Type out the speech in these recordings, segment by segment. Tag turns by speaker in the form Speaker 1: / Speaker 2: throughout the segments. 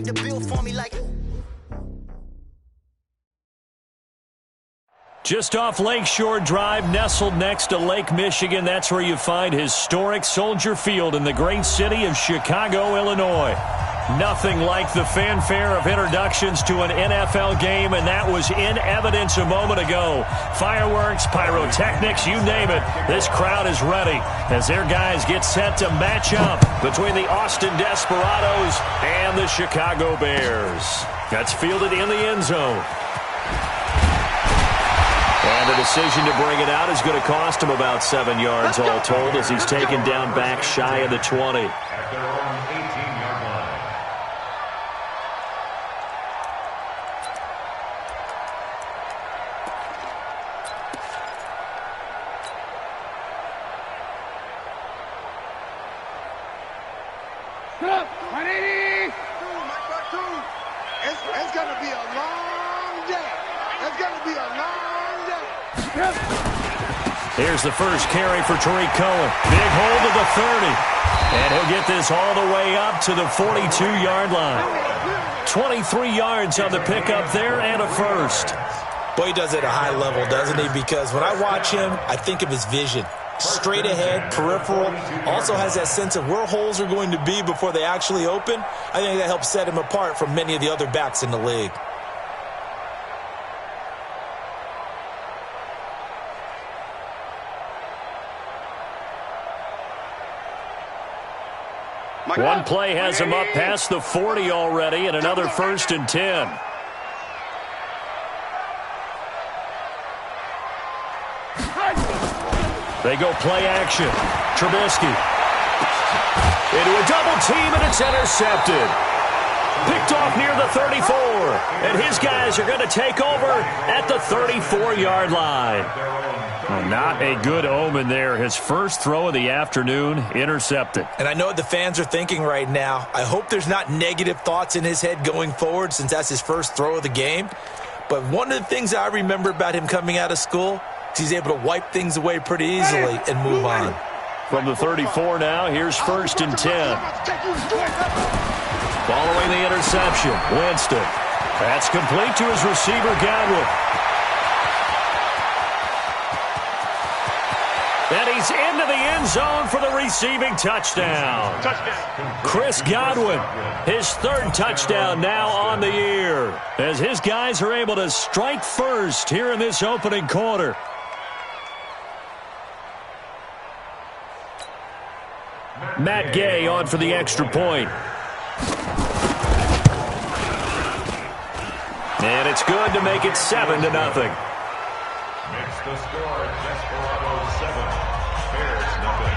Speaker 1: keep the bill for me like...
Speaker 2: Just off Lakeshore Drive, nestled next to Lake Michigan, that's where you find historic Soldier Field in the great city of Chicago, Illinois. Nothing like the fanfare of introductions to an NFL game, and that was in evidence a moment ago. Fireworks, pyrotechnics, you name it. This crowd is ready as their guys get set to match up between the Austin Desperados and the Chicago Bears. That's fielded in the end zone. And the decision to bring it out is going to cost him about 7 yards all told as he's taken down back shy of the 20.
Speaker 3: At their own 18-yard line.
Speaker 4: It's going to be a long day. It's going to be a long day.
Speaker 2: Here's the first carry for Tariq Cohen. Big hold of the 30. And he'll get this all the way up to the 42-yard line. 23 yards on the pickup there and a first.
Speaker 5: Boy, he does it at a high level, doesn't he? Because when I watch him, I think of his vision. Straight ahead, peripheral, also has that sense of where holes are going to be before they actually open. I think that helps set him apart from many of the other backs in the league.
Speaker 2: One play has him up past the 40 already, and another 1st and 10. They go play action. Trubisky. Into a double team, and it's intercepted. Picked off near the 34. And his guys are going to take over at the 34-yard line. Well, not a good omen there. His first throw of the afternoon, intercepted.
Speaker 5: And I know what the fans are thinking right now. I hope there's not negative thoughts in his head going forward since that's his first throw of the game. But one of the things I remember about him coming out of school is he's able to wipe things away pretty easily and move on.
Speaker 2: From the 34 now, here's 1st and 10. Following the interception, Winston. That's complete to his receiver, Godwin. And he's into the end zone for the receiving touchdown. Chris Godwin, his 3rd touchdown now on the year, as his guys are able to strike first here in this opening quarter. Matt Gay on for the extra point. And it's good to make it 7-0.
Speaker 3: Makes the score Desperados 7, Bears nothing.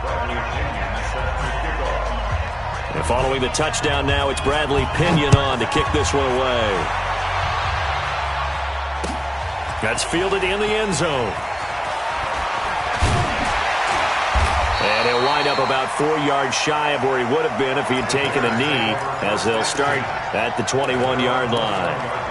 Speaker 3: Bradley Pinion set to kickoff.
Speaker 2: And following the touchdown now, it's Bradley Pinion on to kick this one away. That's fielded in the end zone. And he'll wind up about 4 yards shy of where he would have been if he had taken a knee, as they'll start at the 21-yard line.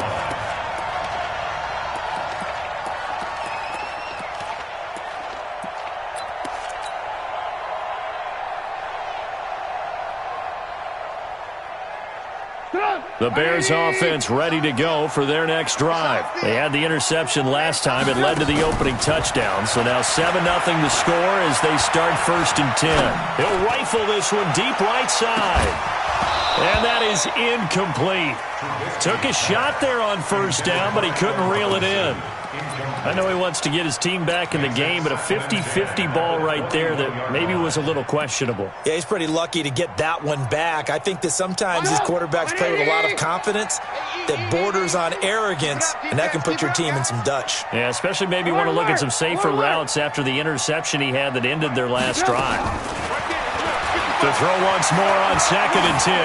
Speaker 2: The Bears offense ready to go for their next drive. They had the interception last time. It led to the opening touchdown. So now 7-0 the score as they start 1st and 10. He'll rifle this one deep right side. And that is incomplete. Took a shot there on 1st down, but he couldn't reel it in. I know he wants to get his team back in the game, but a 50-50 ball right there that maybe was a little questionable.
Speaker 5: Yeah, he's pretty lucky to get that one back. I think that sometimes these quarterbacks play with a lot of confidence that borders on arrogance, and that can put your team in some Dutch.
Speaker 2: Yeah, especially maybe want to look at some safer routes after the interception he had that ended their last drive. To throw once more on 2nd and 10.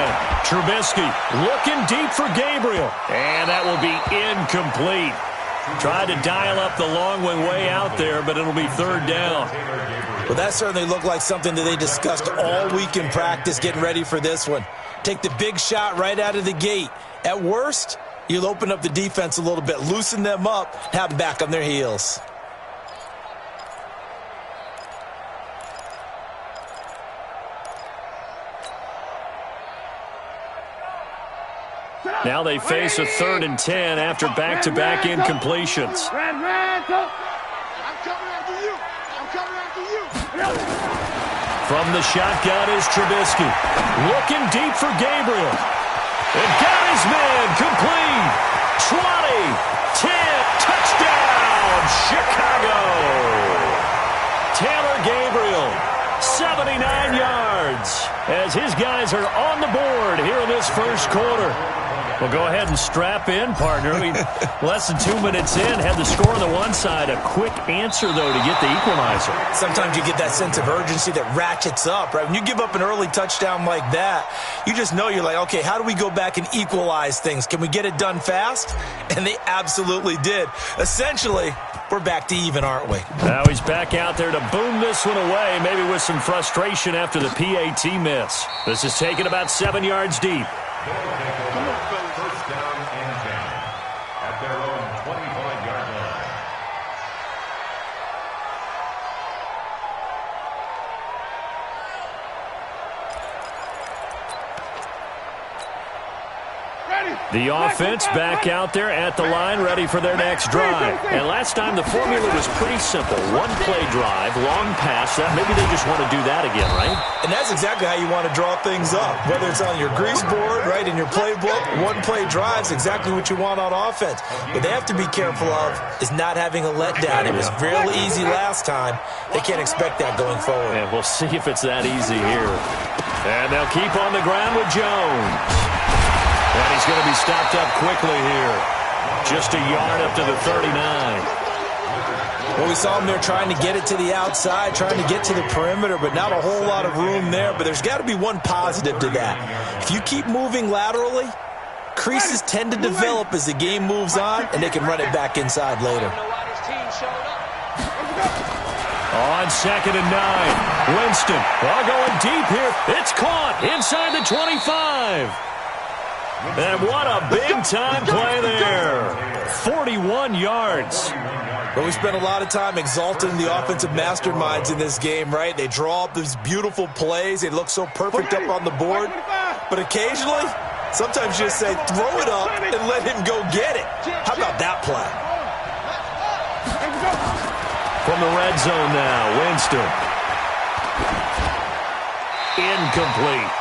Speaker 2: Trubisky looking deep for Gabriel, and that will be incomplete. Tried to dial up the long one way out there, but it'll be 3rd down.
Speaker 5: Well, that certainly looked like something that they discussed all week in practice getting ready for this one. Take the big shot right out of the gate. At worst, you'll open up the defense a little bit, loosen them up, have them back on their heels.
Speaker 2: Now they face a 3rd and 10 after back-to-back incompletions.
Speaker 4: I'm coming after you. I'm coming after you.
Speaker 2: From the shotgun is Trubisky. Looking deep for Gabriel. And got his man complete. 20, 10, touchdown, Chicago. Taylor Gabriel, 79 yards, as his guys are on the board here in this first quarter. Well, go ahead and strap in, partner. Less than 2 minutes in, had the score on the one side. A quick answer, though, to get the equalizer.
Speaker 5: Sometimes you get that sense of urgency that ratchets up, right? When you give up an early touchdown like that, you just know you're like, okay, how do we go back and equalize things? Can we get it done fast? And they absolutely did. Essentially, we're back to even, aren't we?
Speaker 2: Now he's back out there to boom this one away, maybe with some frustration after the PAT miss. This is taken about 7 yards deep.
Speaker 3: First down and 10 at their own 25-yard line.
Speaker 2: The offense back out there at the line, ready for their next drive. And last time the formula was pretty simple. One play drive, long pass. Maybe they just want to do that again, right?
Speaker 5: And that's exactly how you want to draw things up. Whether it's on your grease board, right, in your playbook, one play drive's exactly what you want on offense. What they have to be careful of is not having a letdown. It was real easy last time. They can't expect that going forward.
Speaker 2: And we'll see if it's that easy here. And they'll keep on the ground with Jones. And he's going to be stopped up quickly here. Just a yard up to the 39.
Speaker 5: Well, we saw him there trying to get it to the outside, trying to get to the perimeter, but not a whole lot of room there. But there's got to be one positive to that. If you keep moving laterally, creases tend to develop as the game moves on, and they can run it back inside later.
Speaker 2: On 2nd and 9, Winston. Ball going deep here. It's caught inside the 25. And what a big-time play there. 41 yards.
Speaker 5: But we spent a lot of time exalting the offensive masterminds in this game, right? They draw up these beautiful plays. They look so perfect up on the board. But occasionally, sometimes you just say, throw it up and let him go get it. How about that play?
Speaker 2: From the red zone now, Winston. Incomplete.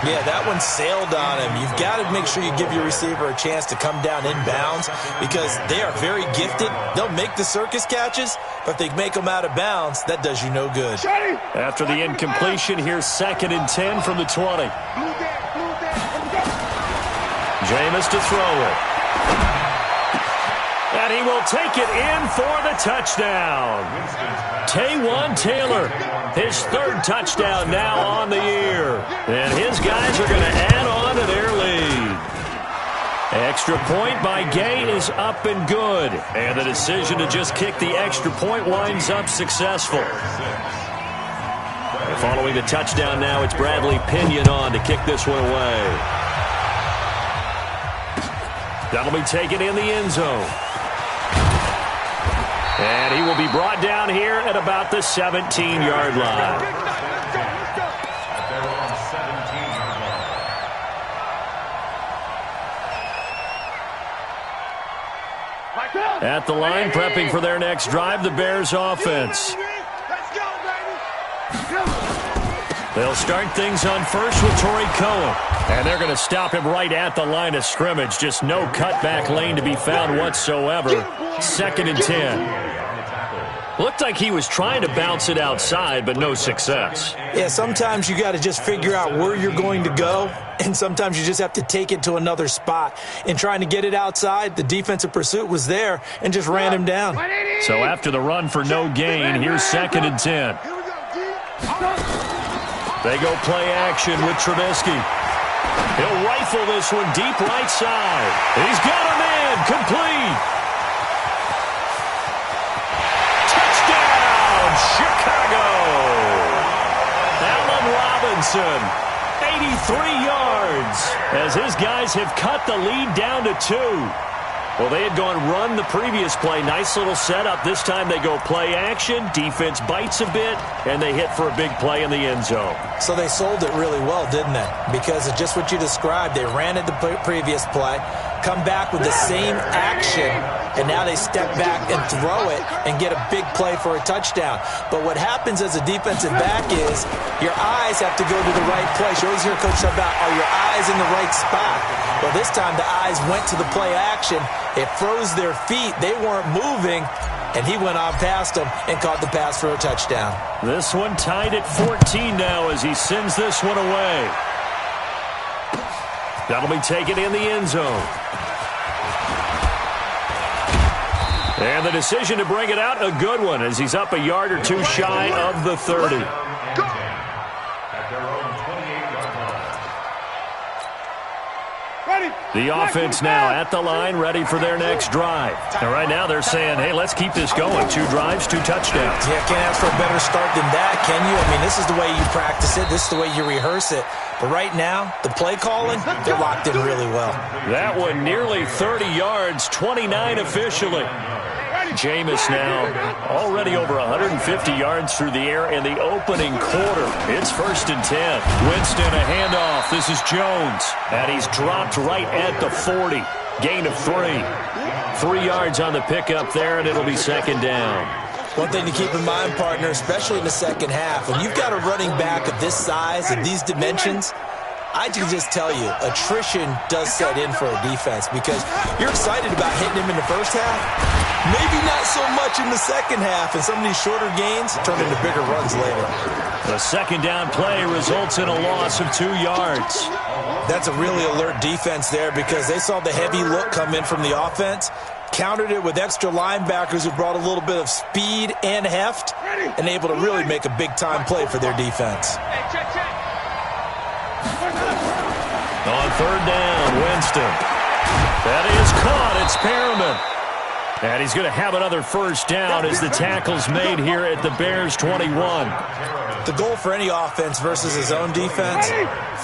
Speaker 5: Yeah, that one sailed on him. You've got to make sure you give your receiver a chance to come down inbounds because they are very gifted. They'll make the circus catches, but if they make them out of bounds, that does you no good.
Speaker 2: After the incompletion, here's 2nd and 10 from the 20. Jameis to throw it. And he will take it in for the touchdown. Taywan Taylor, his 3rd touchdown now on the year. And his guys are going to add on to their lead. Extra point by Gay is up and good. And the decision to just kick the extra point winds up successful. And following the touchdown now, it's Bradley Pinion on to kick this one away. That'll be taken in the end zone. And he will be brought down here at about the 17-yard line. At the line, prepping for their next drive, the Bears offense. They'll start things on first with Torrey Cohen. And they're going to stop him right at the line of scrimmage. Just no cutback lane to be found whatsoever. 2nd and 10. Looked like he was trying to bounce it outside, but no success.
Speaker 5: Yeah, sometimes you got to just figure out where you're going to go, and sometimes you just have to take it to another spot. In trying to get it outside, the defensive pursuit was there and just ran him down.
Speaker 2: So after the run for no gain, here's 2nd and 10. They go play action with Trubisky. He'll rifle this one deep right side. He's got a man complete. Touchdown, Chicago. Allen Robinson, 83 yards, as his guys have cut the lead down to 2. Well, they had gone run the previous play. Nice little setup. This time they go play action. Defense bites a bit, and they hit for a big play in the end zone.
Speaker 5: So they sold it really well, didn't they? Because of just what you described. They ran it the previous play, come back with the same action, and now they step back and throw it and get a big play for a touchdown. But what happens as a defensive back is your eyes have to go to the right place. You always hear Coach talk about, are your eyes in the right spot? Well, this time the eyes went to the play action. It froze their feet. They weren't moving, and he went on past them and caught the pass for a touchdown.
Speaker 2: This one tied at 14 now as he sends this one away. That'll be taken in the end zone. And the decision to bring it out, a good one, as he's up a yard or two shy of the 30. The offense now at the line, ready for their next drive. And right now they're saying, hey, let's keep this going. 2 drives, 2 touchdowns.
Speaker 5: Yeah, can't ask for a better start than that, can you? I mean, this is the way you practice it. This is the way you rehearse it. But right now, the play calling, they're locked in really well.
Speaker 2: That one nearly 30 yards, 29 officially. Jameis now already over 150 yards through the air in the opening quarter. It's 1st and 10. Winston, a handoff. This is Jones. And he's dropped right at the 40. Gain of 3. 3 yards on the pickup there, and it'll be 2nd down.
Speaker 5: One thing to keep in mind, partner, especially in the second half, when you've got a running back of this size and these dimensions, I can just tell you, attrition does set in for a defense because you're excited about hitting him in the first half. Maybe not so much in the second half, and some of these shorter gains turn into bigger runs later.
Speaker 2: The 2nd down play results in a loss of 2 yards.
Speaker 5: That's a really alert defense there because they saw the heavy look come in from the offense, countered it with extra linebackers who brought a little bit of speed and heft, and able to really make a big-time play for their defense.
Speaker 2: On 3rd down, Winston. That is caught. It's Perriman. And he's going to have another 1st down as the tackle's made here at the Bears' 21.
Speaker 5: The goal for any offense versus his own defense,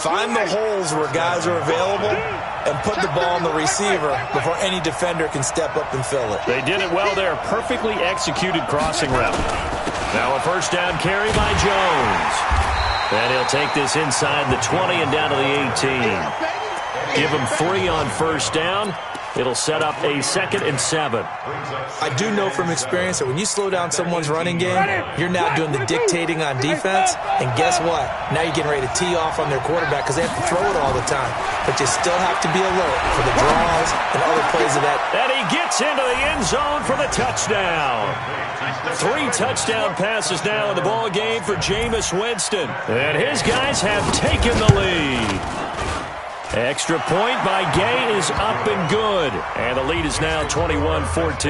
Speaker 5: find the holes where guys are available and put the ball on the receiver before any defender can step up and fill it.
Speaker 2: They did it well there. Perfectly executed crossing route. Now a 1st down carry by Jones. And he'll take this inside the 20 and down to the 18. Give him 3 on 1st down. It'll set up a 2nd and 7.
Speaker 5: I do know from experience that when you slow down someone's running game, you're now doing the dictating on defense. And guess what? Now you're getting ready to tee off on their quarterback because they have to throw it all the time. But you still have to be alert for the draws and other plays of that.
Speaker 2: And he gets into the end zone for the touchdown. 3 touchdown passes now in the ball game for Jameis Winston. And his guys have taken the lead. Extra point by Gay is up and good. And the lead is now 21-14.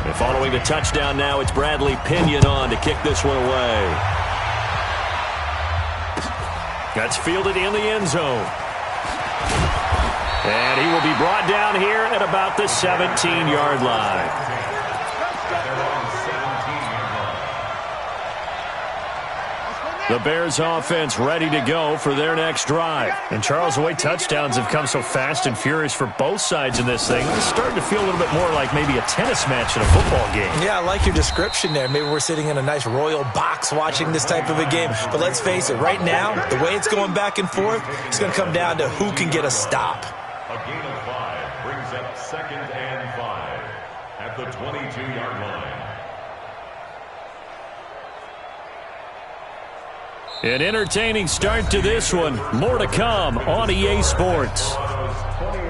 Speaker 2: And following the touchdown now, it's Bradley Pinion on to kick this one away. That's fielded in the end zone. And he will be brought down here at about the 17-yard line. The Bears offense ready to go for their next drive. And Charles, the way touchdowns have come so fast and furious for both sides in this thing, it's starting to feel a little bit more like maybe a tennis match in a football game.
Speaker 5: Yeah, I like your description there. Maybe we're sitting in a nice royal box watching this type of a game. But let's face it, right now, the way it's going back and forth, it's going to come down to who can get a stop.
Speaker 3: A gain of 5 brings up 2nd and 5 at the 22-yard line.
Speaker 2: An entertaining start to this one. More to come on EA Sports.
Speaker 3: 21,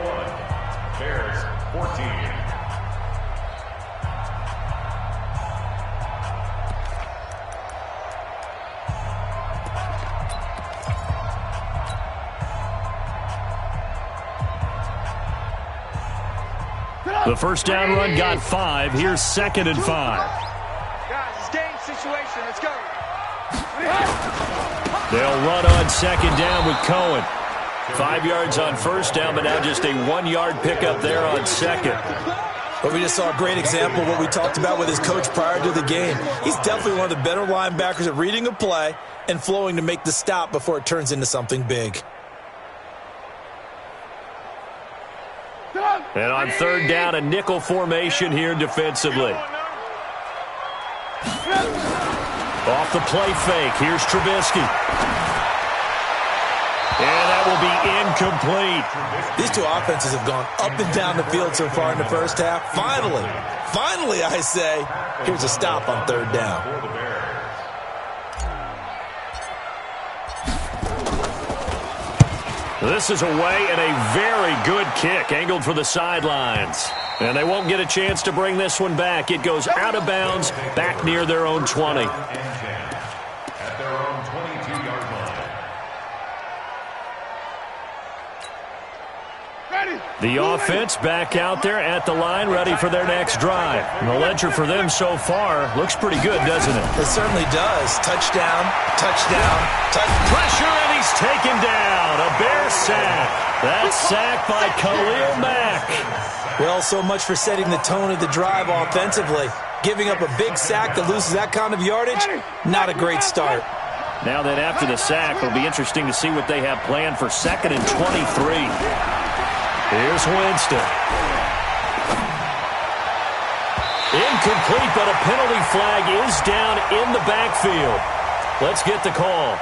Speaker 3: Bears 14.
Speaker 2: The 1st down run got 5. Here's 2nd and 5.
Speaker 4: Guys, it's game situation. Let's go.
Speaker 2: They'll run on 2nd down with Cohen. 5 yards on 1st down, but now just a 1-yard pickup there on 2nd.
Speaker 5: But we just saw a great example of what we talked about with his coach prior to the game. He's definitely one of the better linebackers at reading a play and flowing to make the stop before it turns into something big.
Speaker 2: And on third down, a nickel formation here defensively. Off the play fake. Here's Trubisky. And that will be incomplete.
Speaker 5: These two offenses have gone up and down the field so far in the first half. Finally, I say, here's a stop on third down.
Speaker 2: This is away and a very good kick angled for the sidelines. And they won't get a chance to bring this one back. It goes out of bounds back near their own 20.
Speaker 3: At their own 22-yard line.
Speaker 2: The offense back out there at the line, ready for their next drive. And the ledger for them so far looks pretty good, doesn't it?
Speaker 5: It certainly does. Touchdown, touchdown, touchdown.
Speaker 2: Pressure, and he's taken down. A Bear sack. That's sacked by Khalil Mack.
Speaker 5: Well, so much for setting the tone of the drive offensively. Giving up a big sack that loses that kind of yardage, not a great start.
Speaker 2: Now that after the sack, it'll be interesting to see what they have planned for 2nd and 23. Here's Winston. Incomplete, but a penalty flag is down in the backfield. Let's get the call.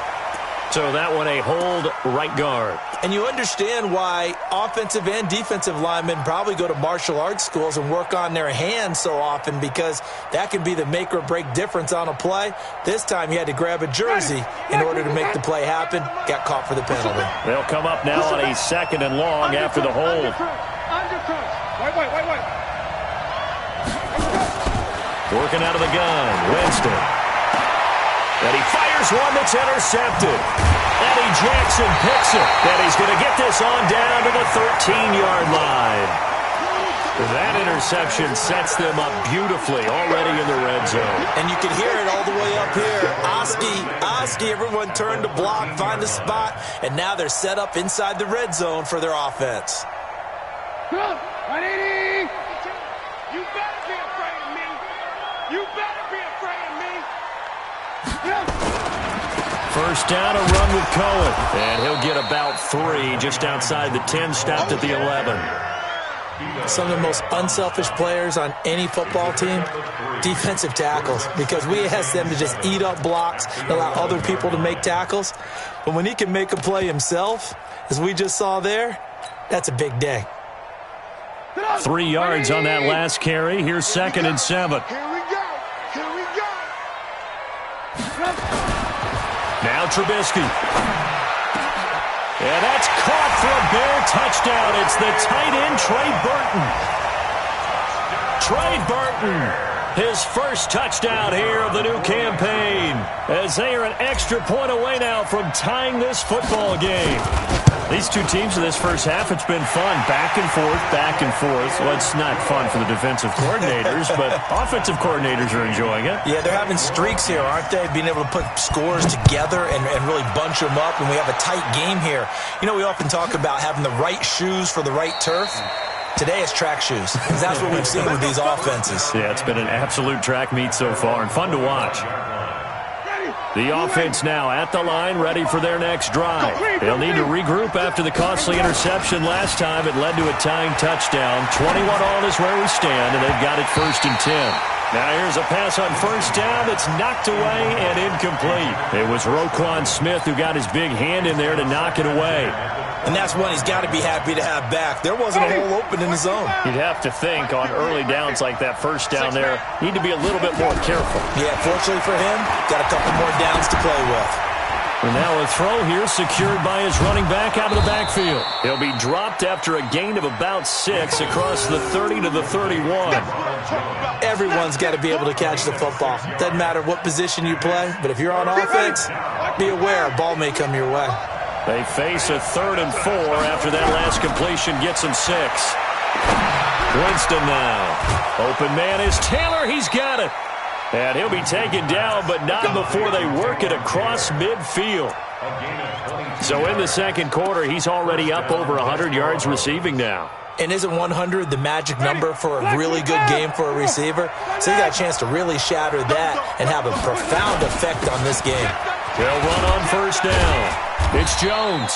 Speaker 2: So that one a hold right guard.
Speaker 5: And you understand why offensive and defensive linemen probably go to martial arts schools and work on their hands so often, because that can be the make or break difference on a play. This time he had to grab a jersey in order to make the play happen. Got caught for the penalty.
Speaker 2: They'll come up now on a 2nd and long after the hold. Working out of the gun, Winston. And he fires one that's intercepted. Eddie Jackson picks it. And he's going to get this on down to the 13-yard line. That interception sets them up beautifully already in the red zone.
Speaker 5: And you can hear it all the way up here. Oski, everyone turned to block, find a spot, and now they're set up inside the red zone for their offense.
Speaker 4: Come on, 180. You better be afraid of me. You better be afraid of me.
Speaker 2: First down, a run with Cohen. And he'll get about 3 just outside the 10, stopped at the 11.
Speaker 5: Some of the most unselfish players on any football team, defensive tackles, because we ask them to just eat up blocks and allow other people to make tackles. But when he can make a play himself, as we just saw there, that's a big day.
Speaker 2: 3 yards on that last carry. Here's 2nd and 7.
Speaker 4: Here we go. Here we go.
Speaker 2: Now Trubisky. And that's caught for a Bear touchdown. It's the tight end, Trey Burton. Trey Burton, his first touchdown here of the new campaign, as they are an extra point away now from tying this football game. These two teams in this first half, it's been fun. Back and forth, back and forth. Well, it's not fun for the defensive coordinators, but offensive coordinators are enjoying it.
Speaker 5: Yeah, they're having streaks here, aren't they? Being able to put scores together and really bunch them up, and we have a tight game here. You know, we often talk about having the right shoes for the right turf. Today it's track shoes, because that's what we've seen with these offenses.
Speaker 2: Yeah, it's been an absolute track meet so far, and fun to watch. The offense now at the line, ready for their next drive. They'll need to regroup after the costly interception last time. It led to a tying touchdown. 21 all is where we stand, and they've got it 1st and 10. Now here's a pass on first down that's knocked away and incomplete. It was Roquan Smith who got his big hand in there to knock it away.
Speaker 5: And that's one he's got to be happy to have back. There wasn't a hole open in the zone.
Speaker 2: You'd have to think on early downs like that first down there, need to be a little bit more careful.
Speaker 5: Yeah, fortunately for him, got a couple more downs to play with.
Speaker 2: And now a throw here secured by his running back out of the backfield. He'll be dropped after a gain of about 6 across the 30 to the 31.
Speaker 5: Everyone's got to be able to catch the football. Doesn't matter what position you play, but if you're on offense, be aware a ball may come your way.
Speaker 2: They face a 3rd and 4 after that last completion gets them 6. Winston now. Open man is Taylor. He's got it. And he'll be taken down, but not before they work it across midfield. So in the second quarter, he's already up over 100 yards receiving now.
Speaker 5: And isn't 100 the magic number for a really good game for a receiver? So you got a chance to really shatter that and have a profound effect on this game.
Speaker 2: They'll run on first down. It's Jones.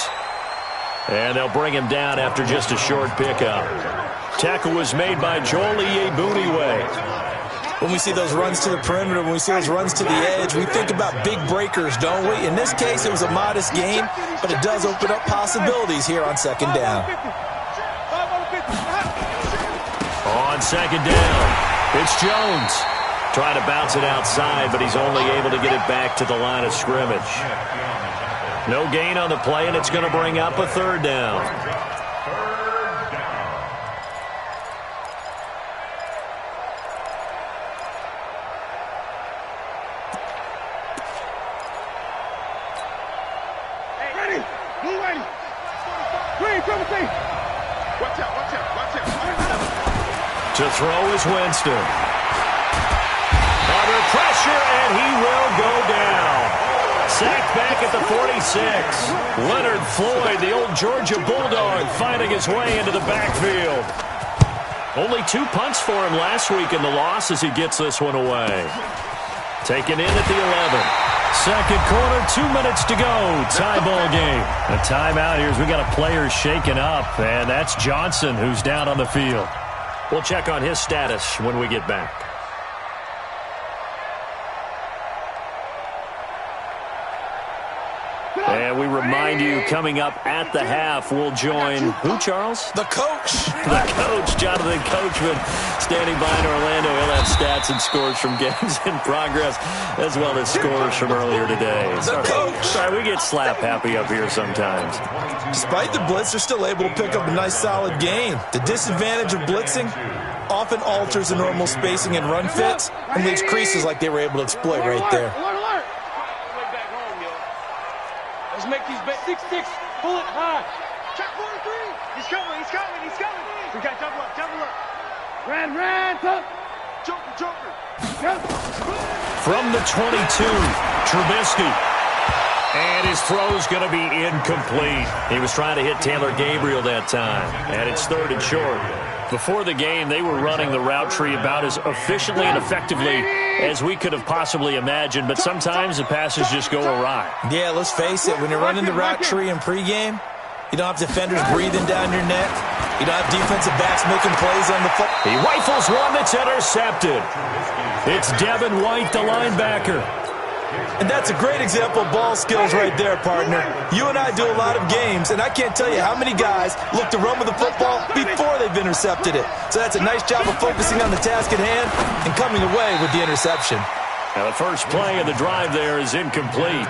Speaker 2: And they'll bring him down after just a short pickup. Tackle was made by Joel Iyiegbuniwe.
Speaker 5: When we see those runs to the perimeter, when we see those runs to the edge, we think about big breakers, don't we? In this case, it was a modest gain, but it does open up possibilities here on second down.
Speaker 2: On second down, it's Jones. Trying to bounce it outside, but he's only able to get it back to the line of scrimmage. No gain on the play, and it's going to bring up a third down.
Speaker 4: Ready. Blue ready. Green, trouble team. Watch out, watch out, watch out.
Speaker 2: To throw is Winston. Under pressure, and he will go down. Sacked back at the 46. Leonard Floyd, the old Georgia Bulldog, finding his way into the backfield. Only 2 punts for him last week in the loss as he gets this one away. Taken in at the 11. Second quarter, 2 minutes to go. Tie ball game. A timeout here as we got a player shaken up, and that's Johnson who's down on the field. We'll check on his status when we get back. And we remind you, coming up at the half, we'll join who, Charles?
Speaker 5: The coach.
Speaker 2: The coach, Jonathan Coachman, standing by in Orlando. He'll have stats and scores from games in progress, as well as scores from earlier today.
Speaker 5: The coach.
Speaker 2: Sorry, we get slap happy up here sometimes.
Speaker 5: Despite the blitz, they're still able to pick up a nice, solid gain. The disadvantage of blitzing often alters the normal spacing and run fits and leaves creases like they were able to exploit right there.
Speaker 4: Let's make these 6-6. Pull it high. Check 43. He's coming. We got double up. Ran. Joker.
Speaker 2: From the 22, Trubisky. And his throw's going to be incomplete. He was trying to hit Taylor Gabriel that time. And it's 3rd and short. Before the game, they were running the route tree about as efficiently and effectively as we could have possibly imagined, but sometimes the passes just go awry.
Speaker 5: Yeah, let's face it, when you're running the route tree in pregame, you don't have defenders breathing down your neck. You don't have defensive backs making plays on the foot.
Speaker 2: He rifles one that's intercepted. It's Devin White, the linebacker.
Speaker 5: And that's a great example of ball skills right there, partner. You and I do a lot of games, and I can't tell you how many guys look to run with the football before they've intercepted it. So that's a nice job of focusing on the task at hand and coming away with the interception.
Speaker 2: Now the first play of the drive there is incomplete.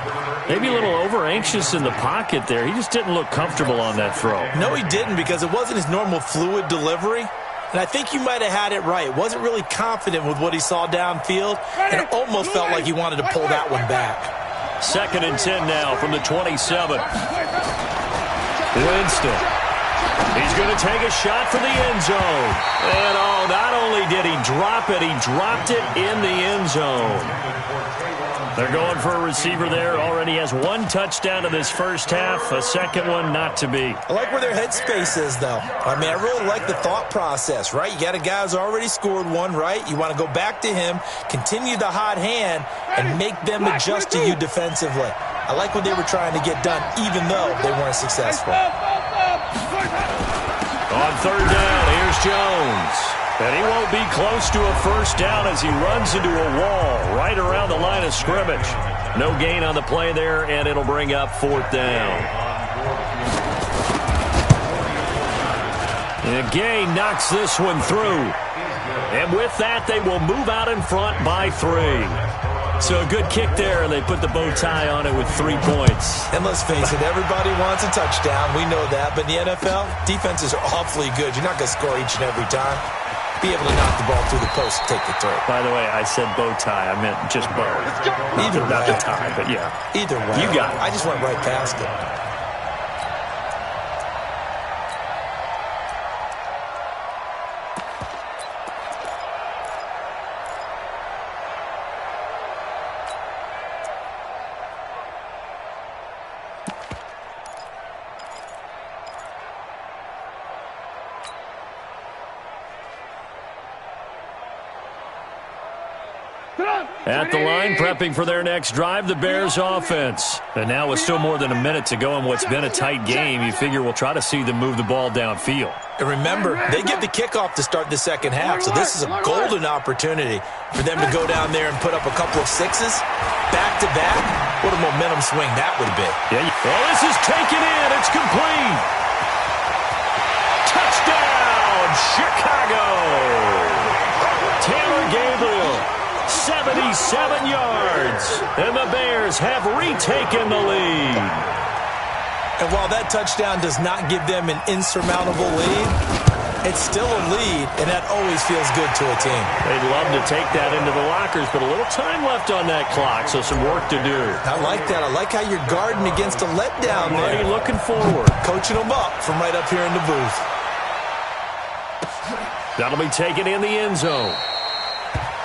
Speaker 2: Maybe a little over-anxious in the pocket there. He just didn't look comfortable on that throw.
Speaker 5: No, he didn't, because it wasn't his normal fluid delivery. And I think you might have had it right. Wasn't really confident with what he saw downfield, and it almost felt like he wanted to pull that one back.
Speaker 2: 2nd and 10 now from the 27. Winston. He's going to take a shot for the end zone. And not only did he drop it, he dropped it in the end zone. They're going for a receiver there. Already has 1 touchdown in this first half. A second one not to be.
Speaker 5: I like where their headspace is, though. I mean, I really like the thought process, right? You got a guy who's already scored one, right? You want to go back to him, continue the hot hand, and make them adjust to you defensively. I like what they were trying to get done, even though they weren't successful.
Speaker 2: On 3rd down, here's Jones. And he won't be close to a first down as he runs into a wall right around the line of scrimmage. No gain on the play there, and it'll bring up 4th down. And Gay knocks this one through. And with that, they will move out in front by 3. So a good kick there, and they put the bow tie on it with 3 points.
Speaker 5: And let's face it, everybody wants a touchdown. We know that. But in the NFL, defenses are awfully good. You're not going to score each and every time. Be able to knock the ball through the post and take the throw.
Speaker 2: By the way, I said bow tie. I meant just bow.
Speaker 5: Either way.
Speaker 2: Not the tie, but yeah.
Speaker 5: Either way.
Speaker 2: You got it.
Speaker 5: I just went right past it.
Speaker 2: At the line, prepping for their next drive, the Bears offense. And now with still more than a minute to go in what's been a tight game, you figure we'll try to see them move the ball downfield.
Speaker 5: And remember, they get the kickoff to start the second half, so this is a golden opportunity for them to go down there and put up a couple of sixes back-to-back. What a momentum swing that would be.
Speaker 2: Yeah. Well, this is taken in. It's complete. Touchdown, Chicago. Taylor Gabriel, 77 yards. And the Bears have retaken the lead.
Speaker 5: And while that touchdown does not give them an insurmountable lead, it's still a lead, and that always feels good to a team.
Speaker 2: They'd love to take that into the lockers, but a little time left on that clock, so some work to do.
Speaker 5: I like that. I like how you're guarding against a letdown there.
Speaker 2: Already looking forward.
Speaker 5: Coaching them up from right up here in the booth.
Speaker 2: That'll be taken in the end zone.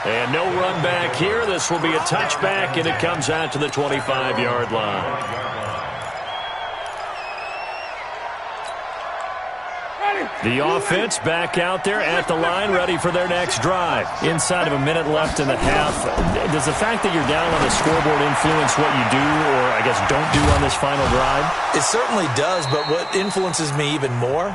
Speaker 2: And no run back here. This will be a touchback, and it comes out to the 25-yard line. The offense back out there at the line, ready for their next drive. Inside of a minute left in the half, does the fact that you're down on the scoreboard influence what you do or, I guess, don't do on this final drive?
Speaker 5: It certainly does, but what influences me even more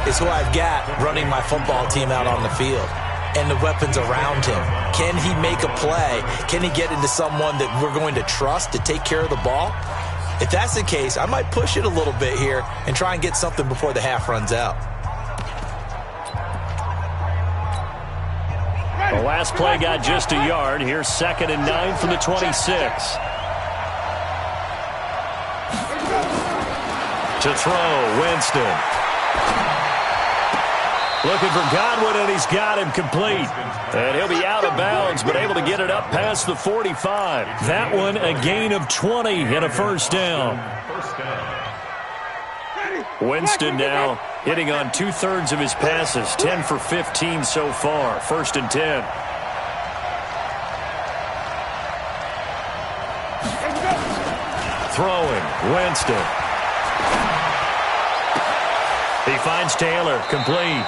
Speaker 5: is who I've got running my football team out on the field and the weapons around him. Can he make a play? Can he get into someone that we're going to trust to take care of the ball? If that's the case, I might push it a little bit here and try and get something before the half runs out.
Speaker 2: The last play got just a yard. Here's 2nd and 9 from the 26. To throw, Winston. Looking for Godwin, and he's got him complete. And he'll be out of bounds, but able to get it up past the 45. That one, a gain of 20 and a first down. Winston now hitting on 2/3 of his passes, 10 for 15 so far. 1st and 10. Throwing, Winston. He finds Taylor, complete.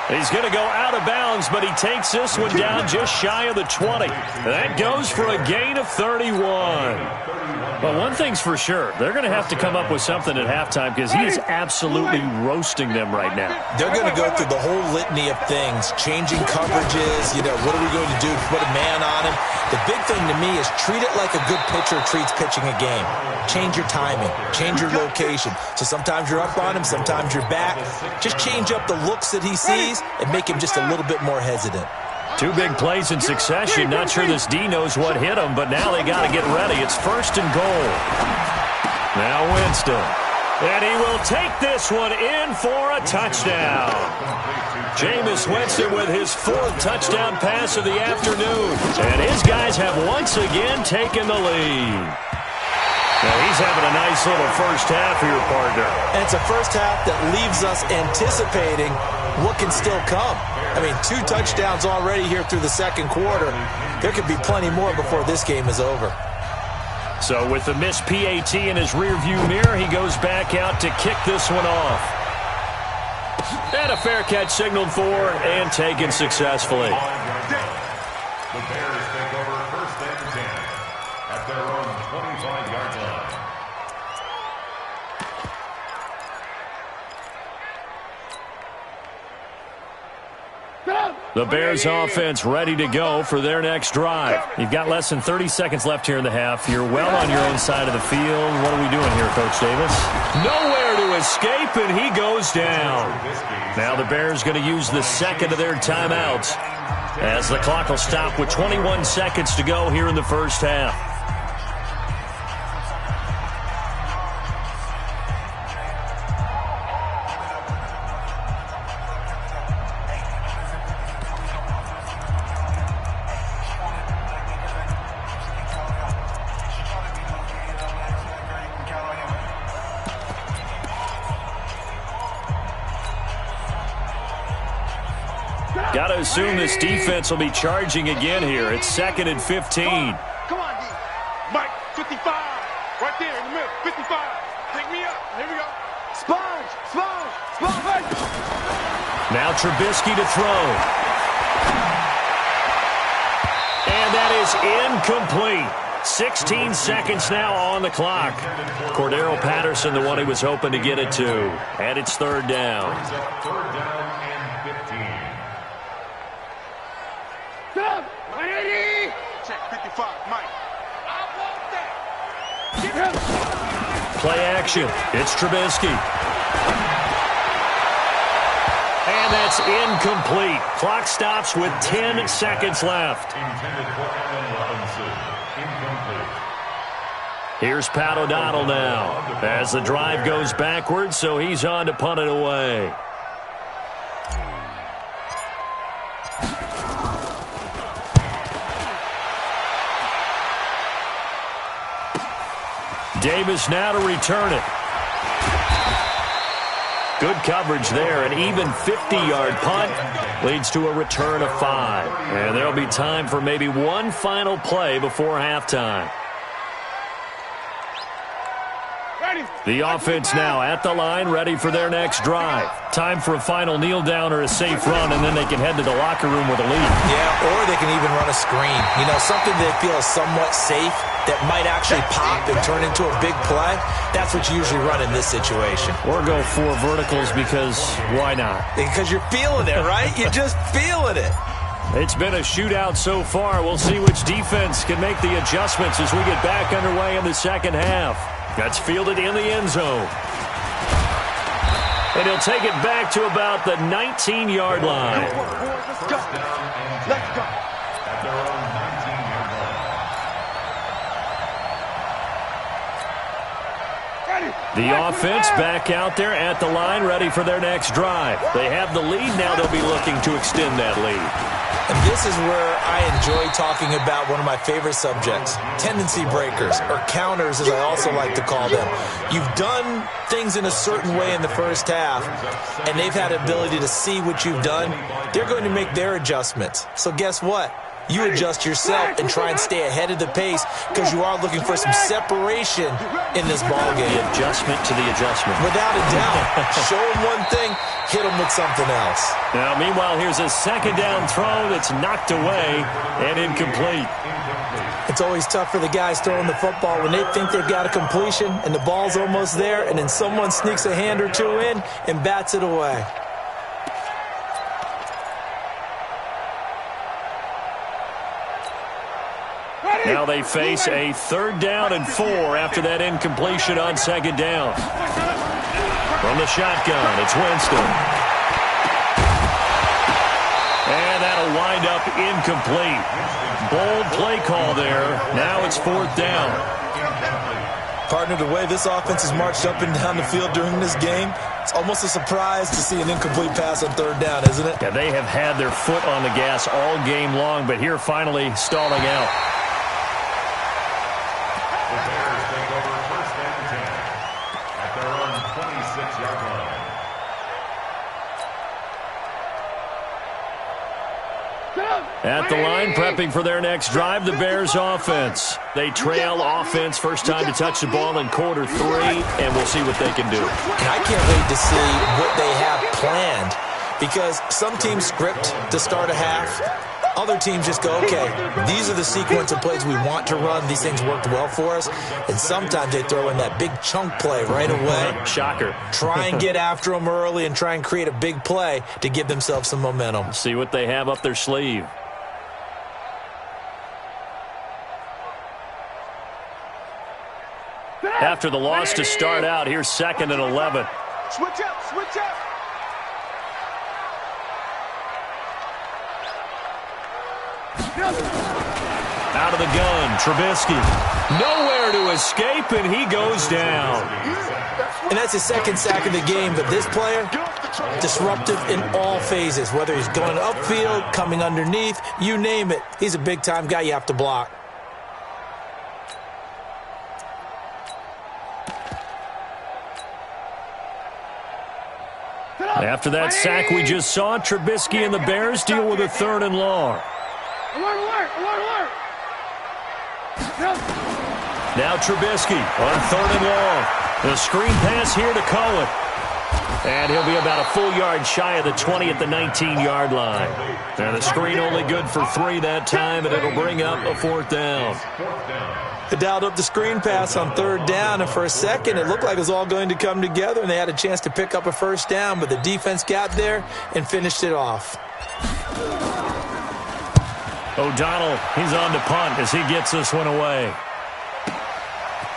Speaker 2: He's going to go out of bounds, but he takes this one down just shy of the 20. That goes for a gain of 31. But one thing's for sure, they're going to have to come up with something at halftime because he is absolutely roasting them right now.
Speaker 5: They're going to go through the whole litany of things, changing coverages, what are we going to do to put a man on him? The big thing to me is treat it like a good pitcher treats pitching a game. Change your timing, change your location. So sometimes you're up on him, sometimes you're back. Just change up the looks that he sees and make him just a little bit more hesitant.
Speaker 2: 2 big plays in succession. Not sure this D knows what hit him, but now they got to get ready. It's 1st and goal. Now Winston. And he will take this one in for a touchdown. Jameis Winston with his 4th touchdown pass of the afternoon. And his guys have once again taken the lead. Now he's having a nice little first half here, partner.
Speaker 5: And it's a first half that leaves us anticipating what can still come. I mean, 2 touchdowns already here through the second quarter. There could be plenty more before this game is over.
Speaker 2: So with the missed PAT in his rearview mirror, he goes back out to kick this one off. And a fair catch signaled for and taken successfully.
Speaker 3: The Bears take over 1st and 10 at their own 25-yard line.
Speaker 2: The Bears offense ready to go for their next drive. You've got less than 30 seconds left here in the half. You're well on your own side of the field. What are we doing here, Coach Davis? Nowhere to escape, and he goes down. Now the Bears going to use the 2nd of their timeouts as the clock will stop with 21 seconds to go here in the first half. Got to assume this defense will be charging again here. It's 2nd and 15.
Speaker 4: Come on, D. Mike, 55. Right there in the middle. 55. Pick me up. Here we go. Sponge.
Speaker 2: Now Trubisky to throw. And that is incomplete. 16 seconds now on the clock. Cordero Patterson, the one he was hoping to get it to. And it's third down.
Speaker 3: Third down and 15.
Speaker 4: Stop! 180! Check 55, Mike. I want that. Give him.
Speaker 2: Play action. It's Trubisky. And that's incomplete. Clock stops with 10 seconds left.
Speaker 3: Intended for Allen Robinson. Incomplete.
Speaker 2: Here's Pat O'Donnell now as the drive goes backwards, so he's on to punt it away. Davis now to return it. Good coverage there. An even 50-yard punt leads to a return of 5. And there'll be time for maybe one final play before halftime. The offense now at the line, ready for their next drive. Time for a final kneel down or a safe run, and then they can head to the locker room with a lead.
Speaker 5: Yeah, or they can even run a screen. You know, something they feel is somewhat safe that might actually pop and turn into a big play. That's what you usually run in this situation.
Speaker 2: Or go 4 verticals because why not?
Speaker 5: Because you're feeling it, right? You're just feeling it.
Speaker 2: It's been a shootout so far. We'll see which defense can make the adjustments as we get back underway in the second half. That's fielded in the end zone. And he'll take it back to about the 19-yard line.
Speaker 4: Let's go. Let's go.
Speaker 3: At their own 19-yard line.
Speaker 2: The offense back out there at the line, ready for their next drive. They have the lead. Now they'll be looking to extend that lead.
Speaker 5: And this is where I enjoy talking about one of my favorite subjects, tendency breakers, or counters as I also like to call them. You've done things in a certain way in the first half, and they've had the ability to see what you've done. They're going to make their adjustments. So guess what? You adjust yourself and try and stay ahead of the pace because you are looking for some separation in this ballgame.
Speaker 2: The adjustment to the adjustment.
Speaker 5: Without a doubt. Show them one thing, hit them with something else.
Speaker 2: Now, meanwhile, here's a second down throw that's knocked away and incomplete.
Speaker 5: It's always tough for the guys throwing the football when they think they've got a completion and the ball's almost there, and then someone sneaks a hand or two in and bats it away.
Speaker 2: Now they face a 3rd down and 4 after that incompletion on second down. From the shotgun, it's Winston. And that'll wind up incomplete. Bold play call there. Now it's 4th down.
Speaker 5: Partner, the way this offense has marched up and down the field during this game, it's almost a surprise to see an incomplete pass on 3rd down, isn't it?
Speaker 2: Yeah, they have had their foot on the gas all game long, but here finally stalling out.
Speaker 3: The Bears take over first and 10 at their own 26-yard line.
Speaker 2: At the line, prepping for their next drive, the Bears offense. They trail offense, first time to touch the ball in quarter 3, and we'll see what they can do.
Speaker 5: And I can't wait to see what they have planned because some teams script to start a half. Other teams just go, okay, these are the sequence of plays we want to run. These things worked well for us. And sometimes they throw in that big chunk play right away.
Speaker 2: Shocker.
Speaker 5: Try and get after them early and try and create a big play to give themselves some momentum.
Speaker 2: See what they have up their sleeve. After the loss to start out, here's 2nd and 11.
Speaker 4: Switch up, switch up.
Speaker 2: Out of the gun, Trubisky. Nowhere to escape, and he goes down.
Speaker 5: And that's his 2nd sack of the game, but this player, disruptive in all phases, whether he's going upfield, coming underneath, you name it. He's a big-time guy you have to block.
Speaker 2: After that sack we just saw, Trubisky and the Bears deal with a 3rd and long.
Speaker 4: Alert, alert, alert, alert.
Speaker 2: Now Trubisky on 3rd and long. The screen pass here to Cohen. And he'll be about a full yard shy of the 20 at the 19-yard line. And the screen only good for 3 that time, and it'll bring up a 4th down.
Speaker 5: They dialed up the screen pass on 3rd down, and for a second it looked like it was all going to come together, and they had a chance to pick up a 1st down, but the defense got there and finished it off.
Speaker 2: O'Donnell, he's on to punt as he gets this one away.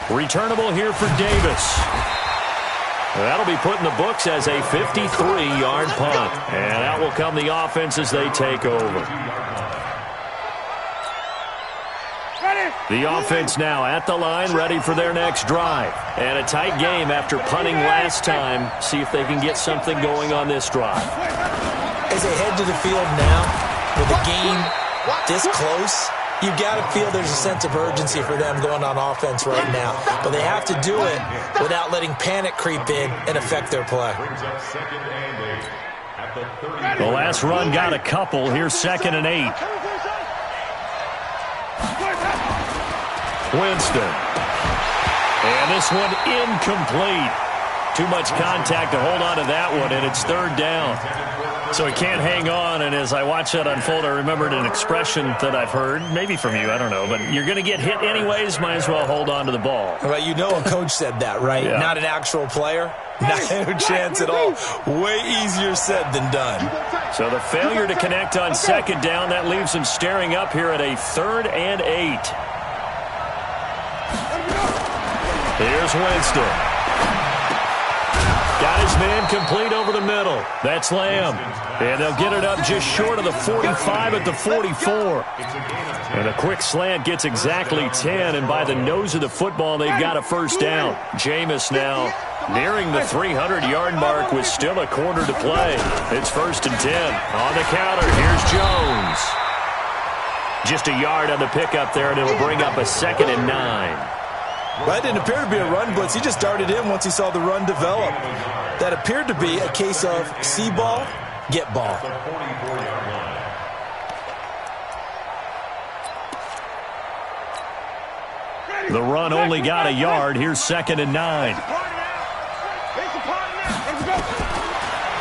Speaker 2: Returnable here for Davis. That'll be put in the books as a 53-yard punt. And out will come the offense as they take over. The offense now at the line, ready for their next drive. And a tight game after punting last time. See if they can get something going on this drive.
Speaker 5: As they head to the field now, with the game this close, you got to feel there's a sense of urgency for them going on offense right now. But they have to do it without letting panic creep in and affect their play.
Speaker 2: The last run got a couple. Here's 2nd and 8. Winston. And this one incomplete. Too much contact to hold on to that one, and it's 3rd down. So he can't hang on, and as I watch that unfold, I remembered an expression that I've heard, maybe from you, I don't know, but you're going to get hit anyways, might as well hold on to the ball.
Speaker 5: Well, you know a coach said that, right?
Speaker 2: Yeah.
Speaker 5: Not an actual player. No chance at all. Way easier said than done.
Speaker 2: So the failure to connect on 2nd down, that leaves him staring up here at a 3rd and 8. Here's Winston. Got his man complete over the middle. That's Lamb. And they'll get it up just short of the 45 at the 44. And a quick slant gets exactly 10. And by the nose of the football, they've got a 1st down. Jameis now nearing the 300-yard mark with still a quarter to play. It's 1st and 10. On the counter, here's Jones. Just a yard on the pickup there, and it'll bring up a 2nd and 9.
Speaker 5: Well, that didn't appear to be a run blitz. He just darted in once he saw the run develop. That appeared to be a case of see ball, get ball.
Speaker 2: The run only got a yard. Here's 2nd and 9.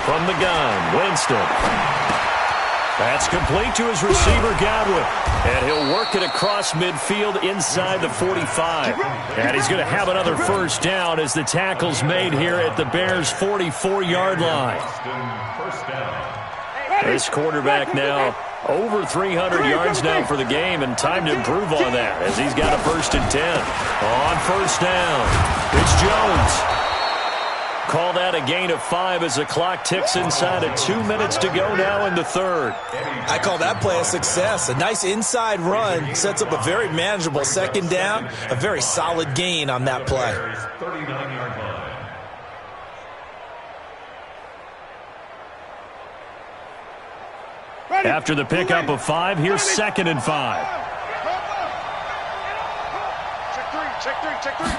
Speaker 2: From the gun, Winston. That's complete to his receiver, Godwin. And he'll work it across midfield inside the 45. And he's going to have another 1st down as the tackle's made here at the Bears' 44-yard line. This quarterback now over 300 yards now for the game, and time to improve on that as he's got a 1st and 10. On 1st down, it's Jones. Call that a gain of 5 as the clock ticks inside of 2 minutes to go now in the 3rd.
Speaker 5: I call that play a success. A nice inside run sets up a very manageable 2nd down. A very solid gain on that play.
Speaker 3: 39-yard line.
Speaker 2: After the pickup of 5, here's 2nd and 5.
Speaker 4: Check three.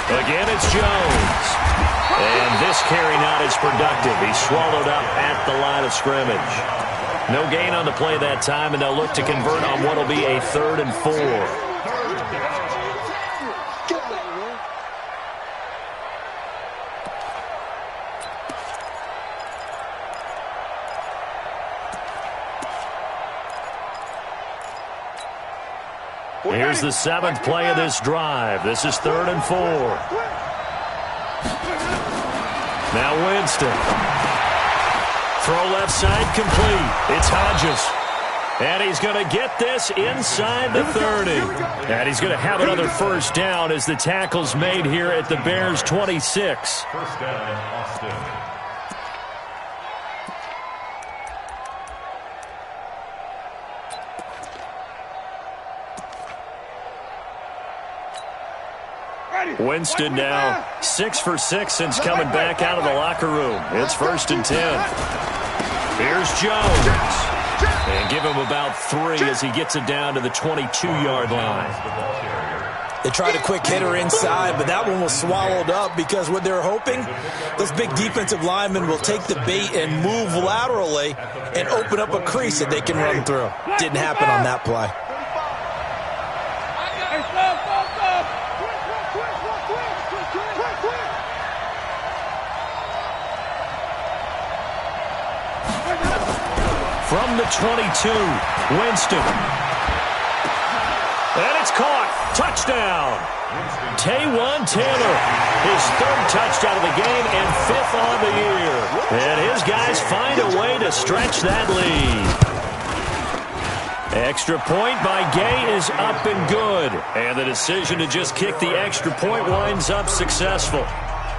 Speaker 2: Again, it's Jones. And this carry not as productive. He's swallowed up at the line of scrimmage. No gain on the play that time, and they'll look to convert on what will be a 3rd and 4. Here's the 7th play of this drive. This is 3rd and 4. Now Winston. Throw left side complete. It's Hodges. And he's going to get this inside the 30. And he's going to have another 1st down as the tackle's made here at the Bears' 26.
Speaker 3: 1st down, Austin.
Speaker 2: Winston now 6 for 6 since coming back out of the locker room. It's 1st and 10. Here's Jones. And give him about 3 as he gets it down to the 22-yard line.
Speaker 5: They tried a quick hitter inside, but that one was swallowed up because what they're hoping, those big defensive linemen will take the bait and move laterally and open up a crease that they can run through. Didn't happen on that play.
Speaker 2: from the 22. Winston. And it's caught. Touchdown. Taywan Taylor, his third touchdown of the game and fifth on the year. And his guys find a way to stretch that lead. Extra point by Gay is up and good. And the decision to just kick the extra point winds up successful.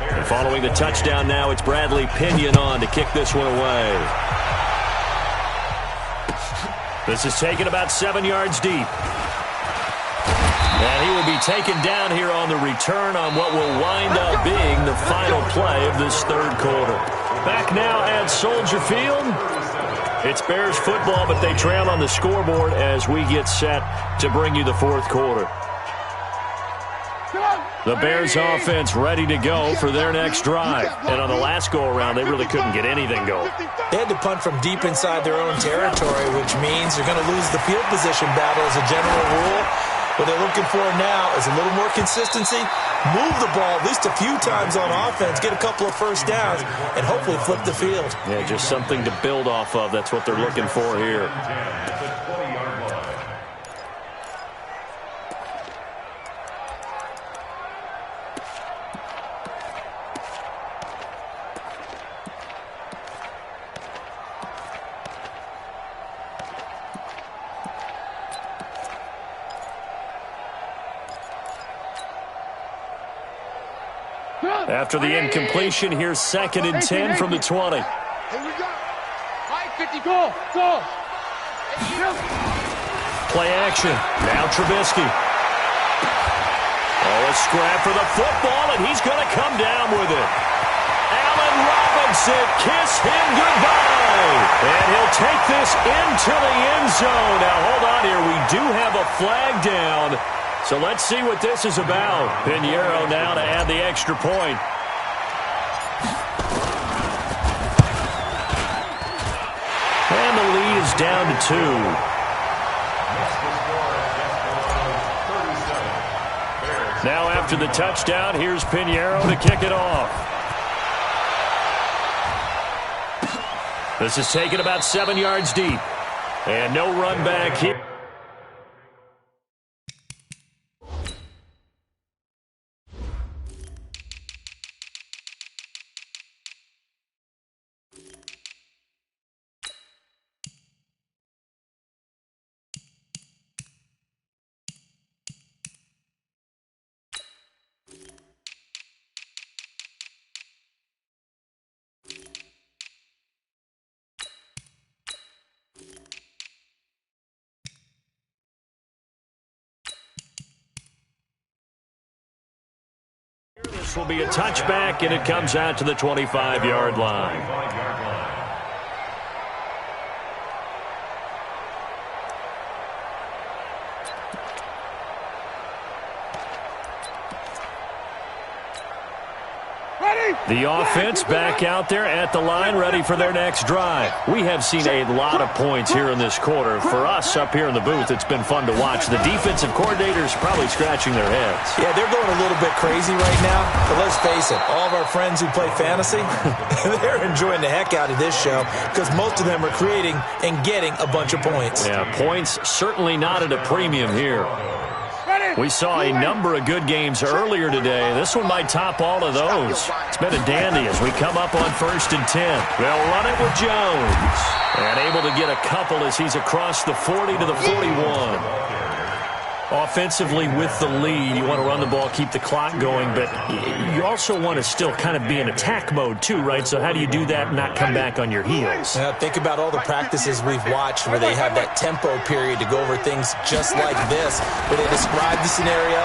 Speaker 2: And following the touchdown now, it's Bradley Pinion on to kick this one away. This is taken about 7 yards deep. And he will be taken down here on the return on what will wind up being the final play of this third quarter. Back now at Soldier Field. It's Bears football, but they trail on the scoreboard as we get set to bring you the fourth quarter. The Bears offense ready to go for their next drive. And on the last go-around, they really couldn't get anything going.
Speaker 5: They had to punt from deep inside their own territory, which means they're going to lose the field position battle as a general rule. What they're looking for now is a little more consistency, move the ball at least a few times on offense, get a couple of first downs, and hopefully flip the field.
Speaker 2: Yeah, just something to build off of. That's what they're looking for here. After the incompletion, here's 2nd and 10 from the 20.
Speaker 4: Here we go. 550, go.
Speaker 2: Play action. Now Trubisky. Oh, a scrap for the football, and he's going to come down with it. Allen Robinson, kiss him goodbye. And he'll take this into the end zone. Now, hold on here. We do have a flag down. So let's see what this is about. Pinheiro now to add the extra point. And the lead is down to 2. Now after the touchdown, here's Pinheiro to kick it off. This is taken about 7 yards deep. And no run back here. This will be a touchback, and it comes out to the 25-yard line. The offense back out there at the line, ready for their next drive. We have seen a lot of points here in this quarter. For us up here in the booth, it's been fun to watch. The defensive coordinators probably scratching their heads.
Speaker 5: Yeah, they're going a little bit crazy right now. But let's face it, all of our friends who play fantasy, they're enjoying the heck out of this show because most of them are creating and getting a bunch of points.
Speaker 2: Yeah, points certainly not at a premium here. We saw a number of good games earlier today. This one might top all of those. It's been a dandy as we come up on 1st and 10. They'll run it with Jones. And able to get a couple as he's across the 40 to the 41. Offensively with the lead, you want to run the ball, keep the clock going, but you also want to still kind of be in attack mode too, right? So how do you do that and not come back on your heels?
Speaker 5: Think about all the practices we've watched where they have that tempo period to go over things just like this, where they describe the scenario,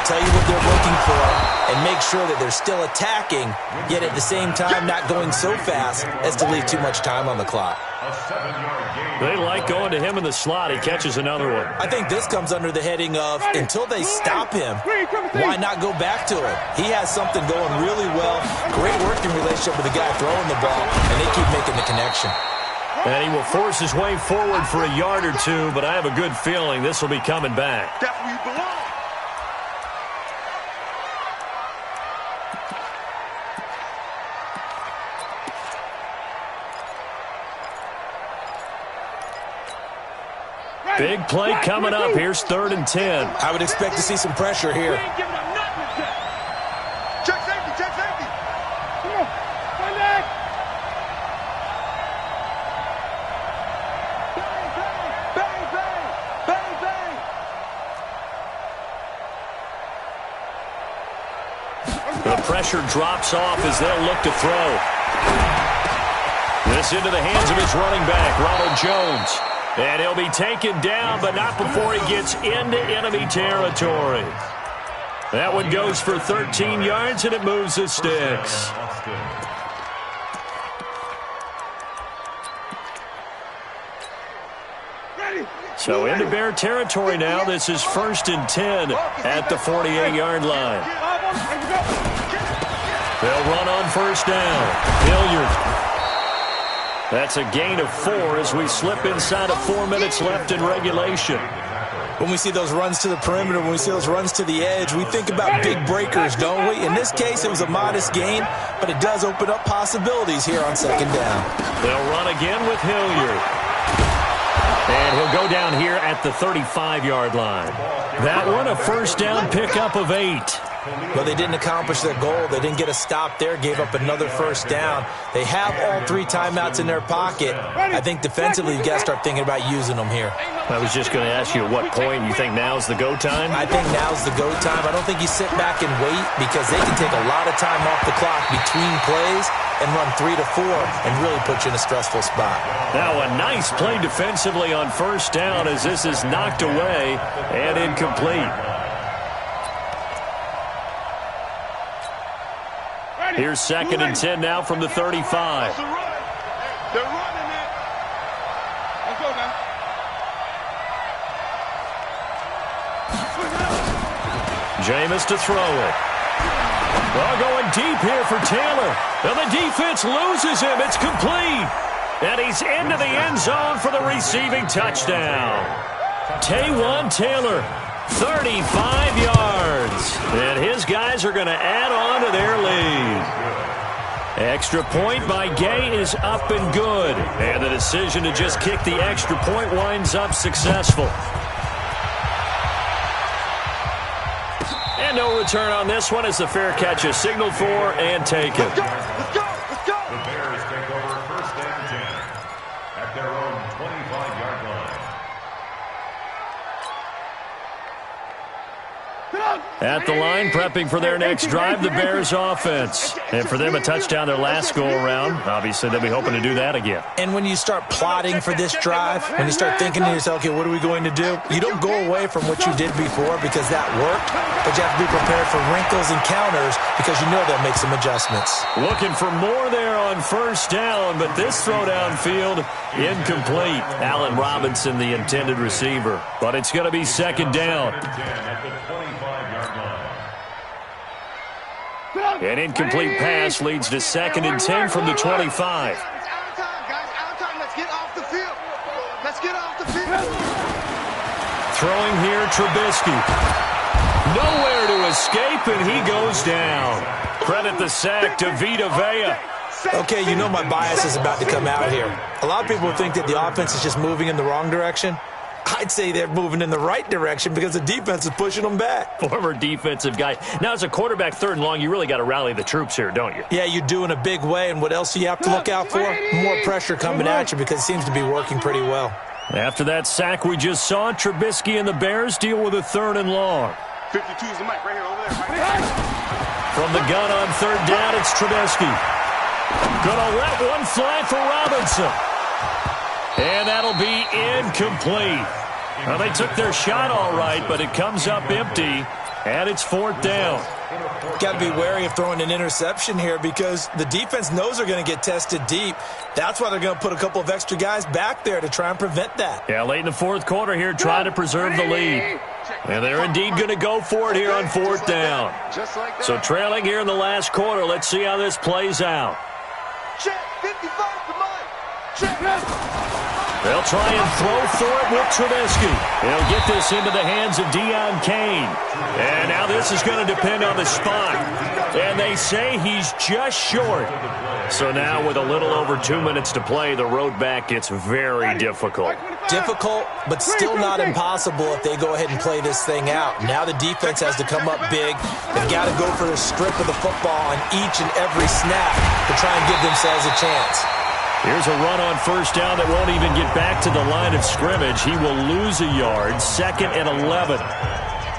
Speaker 5: tell you what they're looking for, and make sure that they're still attacking, yet at the same time not going so fast as to leave too much time on the clock.
Speaker 2: They like going to him in the slot. He catches another one.
Speaker 5: I think this comes under the heading of until they stop him, why not go back to it? He has something going really well, great working relationship with the guy throwing the ball, and they keep making the connection.
Speaker 2: And he will force his way forward for a yard or two, but I have a good feeling this will be coming back.
Speaker 4: That's where you belong.
Speaker 2: Big play coming up. Here's 3rd and 10.
Speaker 5: I would expect to see some pressure here.
Speaker 4: Check safety, check safety. Come on, come back. Bang, bang, bang, bang, bang.
Speaker 2: The pressure drops off as they'll look to throw. This into the hands of his running back, Ronald Jones. And he'll be taken down, but not before he gets into enemy territory. That one goes for 13 yards, and it moves the sticks. So into Bear territory now. This is 1st and 10 at the 48-yard line. They'll run on 1st down. Hilliard. That's a gain of 4 as we slip inside of 4 minutes left in regulation.
Speaker 5: When we see those runs to the perimeter, when we see those runs to the edge, we think about big breakers, don't we? In this case, it was a modest gain, but it does open up possibilities here on 2nd down.
Speaker 2: They'll run again with Hilliard. And he'll go down here at the 35-yard line. That one, a 1st down pickup of 8.
Speaker 5: Well, they didn't accomplish their goal. They didn't get a stop there, gave up another 1st down. They have all 3 timeouts in their pocket. I think defensively you've got to start thinking about using them here.
Speaker 2: I was just going to ask you at what point you think now's the go time?
Speaker 5: I think now's the go time. I don't think you sit back and wait because they can take a lot of time off the clock between plays and run 3 to 4 and really put you in a stressful spot.
Speaker 2: Now a nice play defensively on 1st down as this is knocked away and incomplete. Here's 2nd and 10 now from the 35.
Speaker 4: They're running it. Let's go now.
Speaker 2: Jameis to throw it. Well, going deep here for Taylor. And the defense loses him. It's complete. And he's into the end zone for the receiving touchdown. Taywan Taylor, 35 yards. And his guys are going to add on to their lead. Extra point by Gay is up and good. And the decision to just kick the extra point winds up successful. And no return on this one as the fair catch is signaled for and taken.
Speaker 4: Let's go, let's go, let's go.
Speaker 3: The Bears take over 1st and 10 at their own 25-yard line.
Speaker 2: At the line, prepping for their next drive, the Bears offense. And for them, a touchdown their last go-around. Obviously, they'll be hoping to do that again.
Speaker 5: And when you start plotting for this drive, when you start thinking to yourself, okay, what are we going to do? You don't go away from what you did before because that worked, but you have to be prepared for wrinkles and counters because you know they'll make some adjustments.
Speaker 2: Looking for more there on 1st down, but this throw downfield, incomplete. Allen Robinson, the intended receiver. But it's going to be 2nd down. An incomplete pass leads to 2nd and 10 from the 25.
Speaker 4: It's out of time, guys. Out of time. Let's get off the field. Let's get off the field.
Speaker 2: Throwing here, Trubisky. Nowhere to escape, and he goes down. Credit the sack to Vita Vea.
Speaker 5: Okay, you know my bias is about to come out here. A lot of people think that the offense is just moving in the wrong direction. I'd say they're moving in the right direction because the defense is pushing them back.
Speaker 2: Former defensive guy. Now, as a quarterback 3rd and long, you really got to rally the troops here, don't you?
Speaker 5: Yeah, you do in a big way, and what else do you have to look out for? More pressure coming at you because it seems to be working pretty well.
Speaker 2: After that sack we just saw, Trubisky and the Bears deal with a 3rd and long.
Speaker 4: 52 is the mic right here, over there. Right here.
Speaker 2: From the gun on 3rd down, it's Trubisky. Gonna let one fly for Robinson. And that'll be incomplete. Well, they took their shot all right, but it comes up empty, and it's 4th down.
Speaker 5: Got to be wary of throwing an interception here because the defense knows they're going to get tested deep. That's why they're going to put a couple of extra guys back there to try and prevent that.
Speaker 2: Yeah, late in the 4th quarter here, trying to preserve the lead. And they're indeed going to go for it here on 4th down. So trailing here in the last quarter, let's see how this plays out.
Speaker 4: Check, 55 to mine. Check.
Speaker 2: They'll try and throw for it with Trubisky. He'll get this into the hands of Deion Kane. And now this is going to depend on the spot. And they say he's just short. So now with a little over 2 minutes to play, the road back gets very difficult.
Speaker 5: Difficult, but still not impossible if they go ahead and play this thing out. Now the defense has to come up big. They've got to go for the strip of the football on each and every snap to try and give themselves a chance.
Speaker 2: Here's a run on first down that won't even get back to the line of scrimmage. He will lose a yard, 2nd and 11.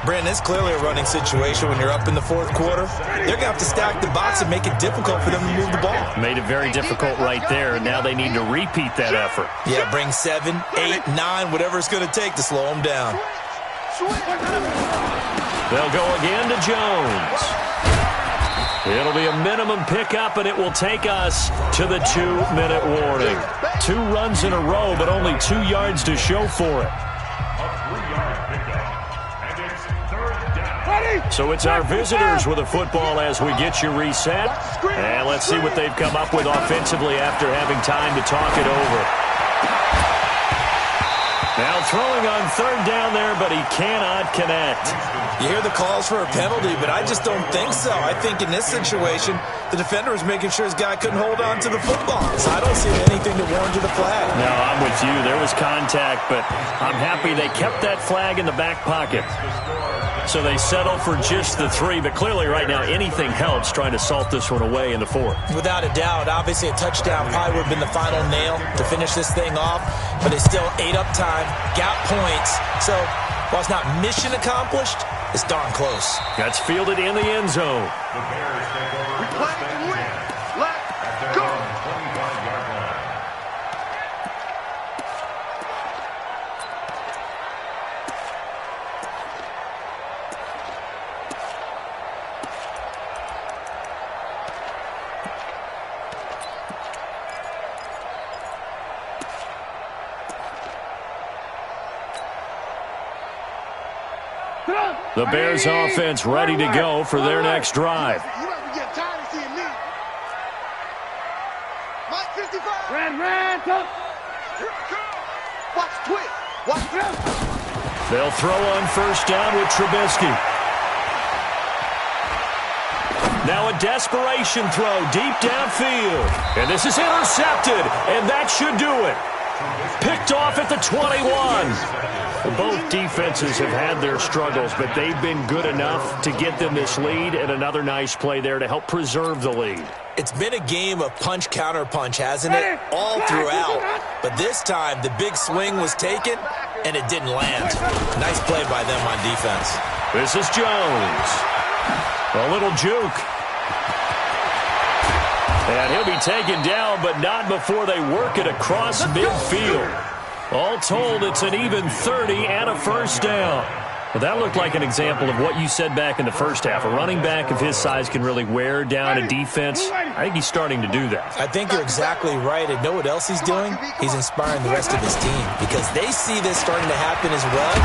Speaker 5: Brandon, it's clearly a running situation when you're up in the fourth quarter. They're going to have to stack the box and make it difficult for them to move the ball.
Speaker 2: Made it very difficult right there. Now they need to repeat that effort.
Speaker 5: Yeah, bring 7, 8, 9, whatever it's going to take to slow them down.
Speaker 2: They'll go again to Jones. It'll be a minimum pickup, and it will take us to the 2-minute warning. 2 runs in a row, but only 2 yards to show for it. So it's our visitors with a football as we get you reset. And let's see what they've come up with offensively after having time to talk it over. Now throwing on 3rd down there, but he cannot connect.
Speaker 5: You hear the calls for a penalty, but I just don't think so. I think in this situation, the defender was making sure his guy couldn't hold on to the football. So I don't see anything to warrant to the flag.
Speaker 2: No, I'm with you. There was contact, but I'm happy they kept that flag in the back pocket. So they settle for just the 3, but clearly right now anything helps trying to salt this one away in the 4th.
Speaker 5: Without a doubt, obviously a touchdown probably would have been the final nail to finish this thing off, but they still ate up time, got points. So while it's not mission accomplished, it's darn close.
Speaker 2: That's fielded in the end zone.
Speaker 3: The Bears take over first and 10 at their own 25-yard line.
Speaker 2: The Bears offense ready to go for their next drive.
Speaker 4: You might be getting tired of seeing me. Mike 55. Ran, tough. Watch twist. Watch twist.
Speaker 2: They'll throw on first down with Trubisky. Now a desperation throw deep downfield. And this is intercepted, and that should do it. Picked off at the 21. Both defenses have had their struggles, but they've been good enough to get them this lead, and another nice play there to help preserve the lead.
Speaker 5: It's been a game of punch-counter-punch, hasn't it? All throughout. But this time, the big swing was taken, and it didn't land. Nice play by them on defense.
Speaker 2: This is Jones. A little juke. And he'll be taken down, but not before they work it across midfield. All told, it's an even 30 and a first down. Well, that looked like an example of what you said back in the first half. A running back of his size can really wear down a defense. I think he's starting to do that.
Speaker 5: I think you're exactly right. And know what else he's doing? He's inspiring the rest of his team because they see this starting to happen as well.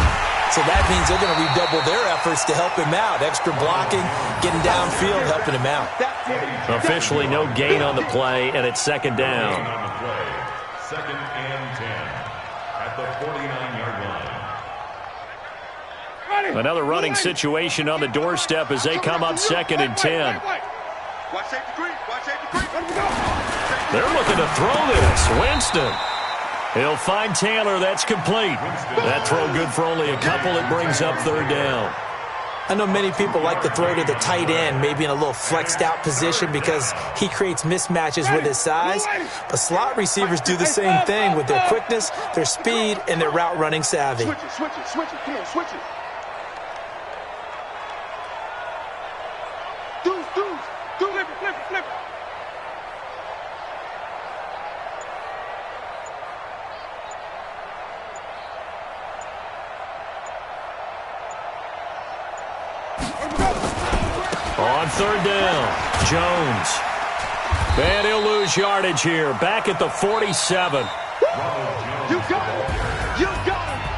Speaker 5: So that means they're going to redouble their efforts to help him out. Extra blocking, getting downfield, helping him out.
Speaker 2: Officially no gain on the play, and it's 2nd down.
Speaker 3: 2nd and 10 at the 49-yard line.
Speaker 2: Another running situation on the doorstep as they come up 2nd and 10.
Speaker 4: Watch safety creep. Watch safety creep. Let him go.
Speaker 2: They're looking to throw this. Winston. He'll find Taylor. That's complete. That throw good for only a couple. It brings up 3rd down.
Speaker 5: I know many people like to throw to the tight end, maybe in a little flexed out position because he creates mismatches with his size. But slot receivers do the same thing with their quickness, their speed, and their route running savvy.
Speaker 4: Switch it. Come on, switch it. Deuce. Flip it.
Speaker 2: On 3rd down, Jones. And he'll lose yardage here. Back at the 47.
Speaker 4: You got him.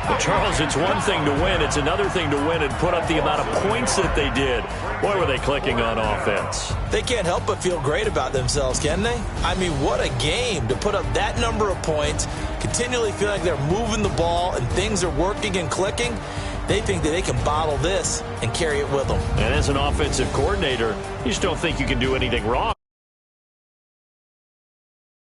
Speaker 3: The
Speaker 2: Charles, it's one thing to win. It's another thing to win and put up the amount of points that they did. Boy, were they clicking on offense.
Speaker 5: They can't help but feel great about themselves, can they? I mean, what a game to put up that number of points, continually feel like they're moving the ball and things are working and clicking. They think that they can bottle this and carry it with them.
Speaker 2: And as an offensive coordinator, you just don't think you can do anything wrong.